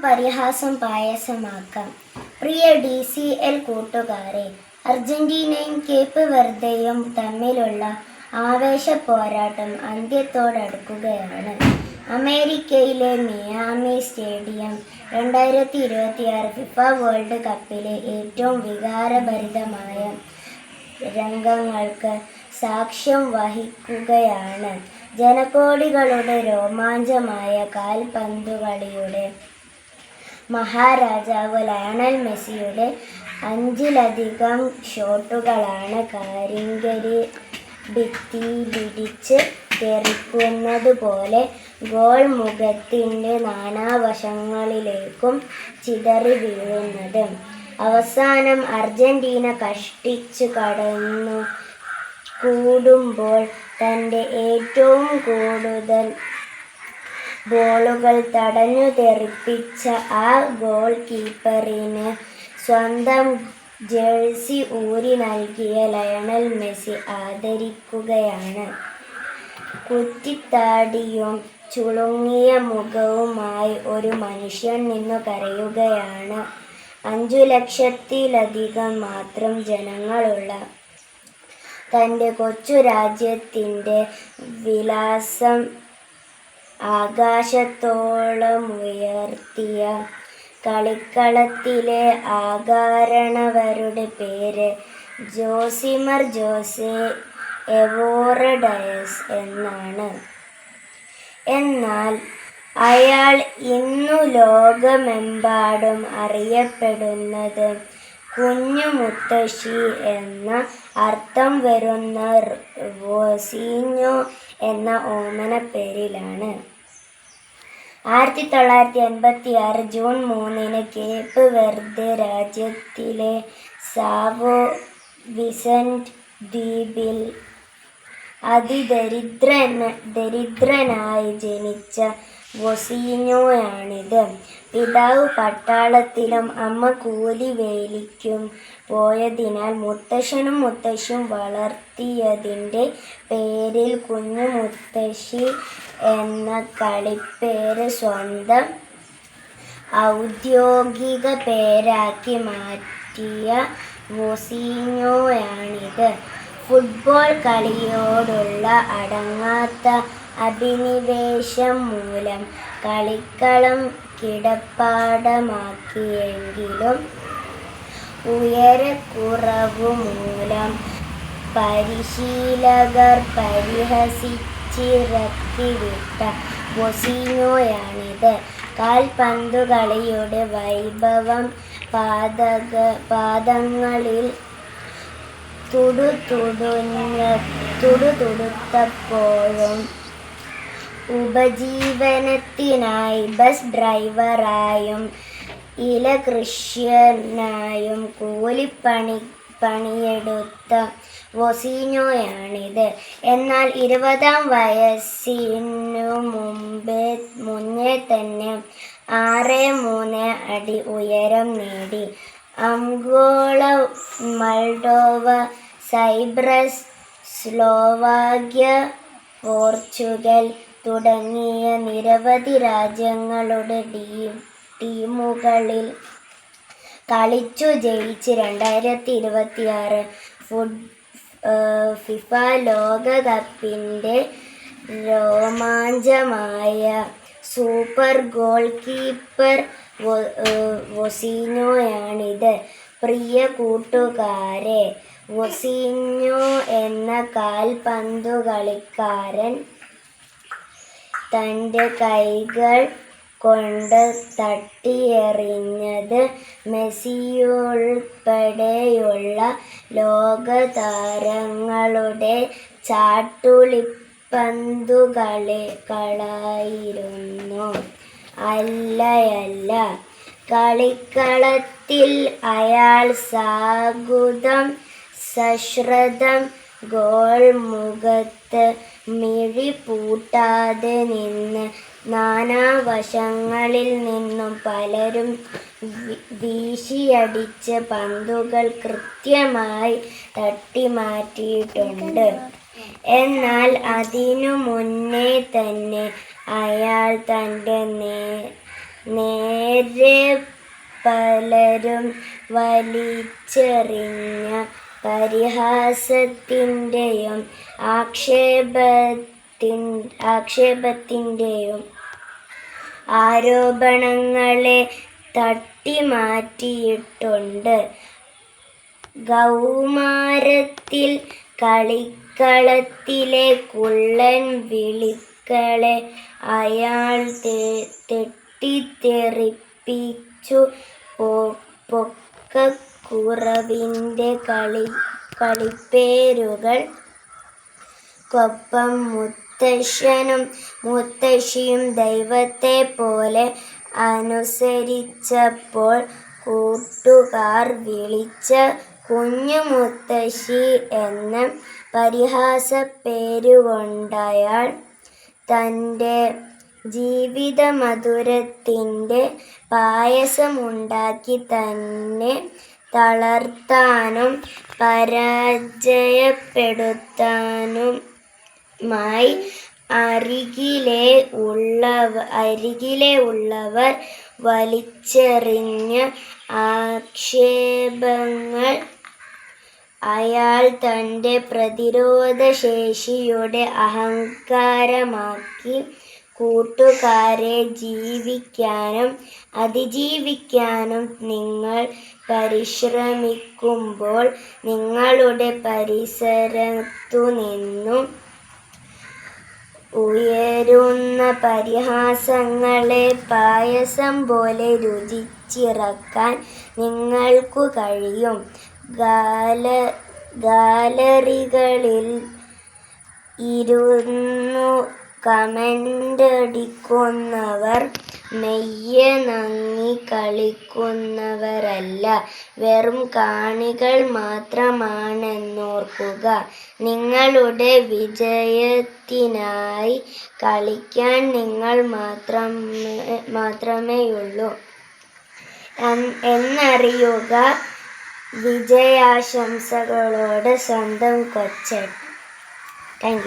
പരിഹാസം പായസമാക്കാം. പ്രിയ DCL കൂട്ടുകാരെ, അർജന്റീനയും Cape വെർദെയും തമ്മിലുള്ള ആവേശ പോരാട്ടം അന്ത്യത്തോടടുക്കുകയാണ്. അമേരിക്കയിലെ മിയാമി സ്റ്റേഡിയം 2026 ഫിഫ വേൾഡ് കപ്പിലെ ഏറ്റവും വികാരഭരിതമായ രംഗങ്ങൾക്ക് സാക്ഷ്യം വഹിക്കുകയാണ്. ജനകോടികളുടെ രോമാഞ്ചമായ കാൽപന്തുകളിയുടെ മഹാരാജാവ് ലയണൽ മെസ്സിയുടെ 5ലധികം ഷോട്ടുകളാണ് കരിങ്കരി ഭിത്തിയിലിടിച്ച് തെറിക്കുന്നതുപോലെ ഗോൾ മുഖത്തിൻ്റെ നാനാവശങ്ങളിലേക്കും ചിതറി വീഴുന്നത്. അവസാനം അർജന്റീന കഷ്ടിച്ചു കടന്നു കൂടുമ്പോൾ തൻ്റെ ഏറ്റവും കൂടുതൽ ബോളുകൾ തടഞ്ഞു തെറിപ്പിച്ച ആ ഗോൾ കീപ്പറിന് സ്വന്തം ജേഴ്സി ഊരി നൽകിയ ലയണൽ മെസ്സി ആദരിക്കുകയാണ്. കുറ്റിത്താടിയും ചുളുങ്ങിയ മുഖവുമായി ഒരു മനുഷ്യൻ നിന്നു കരയുകയാണ്. 5 ലക്ഷത്തിലധികം മാത്രം ജനങ്ങളുള്ള തൻ്റെ കൊച്ചു രാജ്യത്തിൻ്റെ വിലാസം ആകാശത്തോളമുയർത്തിയ കളിക്കളത്തിലെ ആകാരണവരുടെ പേര് ജോസിമർ ജോസെ എവോറ ഡയസ് എന്നാണ്. എന്നാൽ അയാൾ ഇന്നു ലോകമെമ്പാടും അറിയപ്പെടുന്നത് കുഞ്ഞു മുത്തശ്ശി എന്ന അർത്ഥം വരുന്ന റോസിഞ്ഞോ എന്ന ഓമനപ്പേരിലാണ്. 1986 ജൂൺ 3 കേപ്പ് വെർദെ രാജ്യത്തിലെ സാവോ വിസന്റ് ദ്വീപിൽ ദരിദ്രനായി ജനിച്ച വൊസീഞ്ഞോയാണിത്. പിതാവ് പട്ടാളത്തിലും അമ്മ കൂലിവേലിക്കും പോയതിനാൽ മുത്തശ്ശനും മുത്തശ്ശിയും വളർത്തിയതിൻ്റെ പേരിൽ കുഞ്ഞു മുത്തശ്ശി എന്ന കളിപ്പേര് സ്വന്തം ഔദ്യോഗിക പേരാക്കി മാറ്റിയ വൊസീഞ്ഞോയാണിത്. ഫുട്ബോൾ കളിയോടുള്ള അടങ്ങാത്ത അഭിനിവേശം മൂലം കളിക്കളം കിടപ്പാടമാക്കിയെങ്കിലും ഉയരക്കുറവു മൂലം പരിശീലകർ പരിഹസിച്ചിറക്കിവിട്ട വൊസീഞ്ഞോയാണിത്. കാൽപന്തുകളിയുടെ വൈഭവം പാദങ്ങളിൽ തുടുതുടുത്തപ്പോഴും ഉപജീവനത്തിനായി ബസ് ഡ്രൈവറായും ഇലകൃഷിയനായും പണിയെടുത്ത വൊസീഞ്ഞോയാണിത്. എന്നാൽ 20-ാം വയസ്സിനു മുന്നേ തന്നെ 6'3" അടി ഉയരം നേടി. Angola, Moldova, Cyprus, Slovakia, Portugal തുടങ്ങിയ നിരവധി രാജ്യങ്ങളുടെ ടീമുകളിൽ കളിച്ചു ജയിച്ച് 2026 ഫിഫ ലോകകപ്പിൻ്റെ രോമാഞ്ചമായ സൂപ്പർ ഗോൾ കീപ്പർ വൊസീഞ്ഞോയാണിത്. പ്രിയ കൂട്ടുകാരെ, വൊസീഞ്ഞോ എന്ന കാൽപന്തുകളിക്കാരൻ തൻ്റെ കൈകൾ കൊണ്ട് തട്ടിയെറിഞ്ഞത് മെസ്സിയുൾപ്പെടെയുള്ള ലോകതാരങ്ങളുടെ ചാട്ടുളിപ്പന്തുകളായിരുന്നു. അല്ല, കളിക്കളത്തിൽ അയാൾ സശ്രദ്ധം ഗോൾ മുഖത്ത് മിഴി പൂട്ടാതെ നിന്ന് നാനാവശങ്ങളിൽ നിന്നും പലരും വീശിയടിച്ച പന്തുകൾ കൃത്യമായി തട്ടിമാറ്റിയിട്ടുണ്ട്. എന്നാൽ അതിനു മുന്നേ തന്നെ അയാൾ തൻ്റെ നേരെ പലരും വലിച്ചെറിഞ്ഞ പരിഹാസത്തിൻ്റെയും ആക്ഷേപത്തിൻ്റെയും ആരോപണങ്ങളെ തട്ടിമാറ്റിയിട്ടുണ്ട്. കൗമാരത്തിൽ കളിക്കളത്തിലെ കുള്ളൻ വിളികളെ അയാൾ തെറ്റിദ്ധരിപ്പിച്ചു. പൊക്കക്കുറവിൻ്റെ കളിപ്പേരുകൾക്കൊപ്പം മുത്തശ്ശനും മുത്തശ്ശിയും ദൈവത്തെ പോലെ അനുസരിച്ചപ്പോൾ കൂട്ടുകാർ വിളിച്ച കുഞ്ഞു മുത്തശ്ശി എന്ന പരിഹാസപ്പേരുകൊണ്ടയാൾ തൻ്റെ ജീവിതമധുരത്തിൻ്റെ പായസമുണ്ടാക്കി തന്നെ തളർത്താനും പരാജയപ്പെടുത്താനുമായി അരികിലെ ഉള്ളവർ വലിച്ചെറിഞ്ഞ ആക്ഷേപങ്ങൾ അയാൾ തൻ്റെ പ്രതിരോധശേഷിയുടെ അഹങ്കാരമാക്കി. കൂട്ടുകാരെ ജീവിക്കാനും അതിജീവിക്കാനും നിങ്ങൾ പരിശ്രമിക്കുമ്പോൾ നിങ്ങളുടെ പരിസരത്തുനിന്നും ഉയരുന്ന പരിഹാസങ്ങളെ പായസം പോലെ രുചിച്ചിറക്കാൻ നിങ്ങൾക്കു കഴിയും. ഗാലറികളിൽ ഇരുന്നു കമൻ്റടിക്കുന്നവർ മെയ്യനങ്ങി കളിക്കുന്നവരല്ല, വെറും കാണികൾ മാത്രമാണെന്നോർക്കുക. നിങ്ങളുടെ വിജയത്തിനായി കളിക്കാൻ നിങ്ങൾ മാത്രമേയുള്ളൂ എന്നറിയുക. വിജയാശംസകളോടെ സ്വന്തം കൊച്ചേട്ടൻ. Thank you.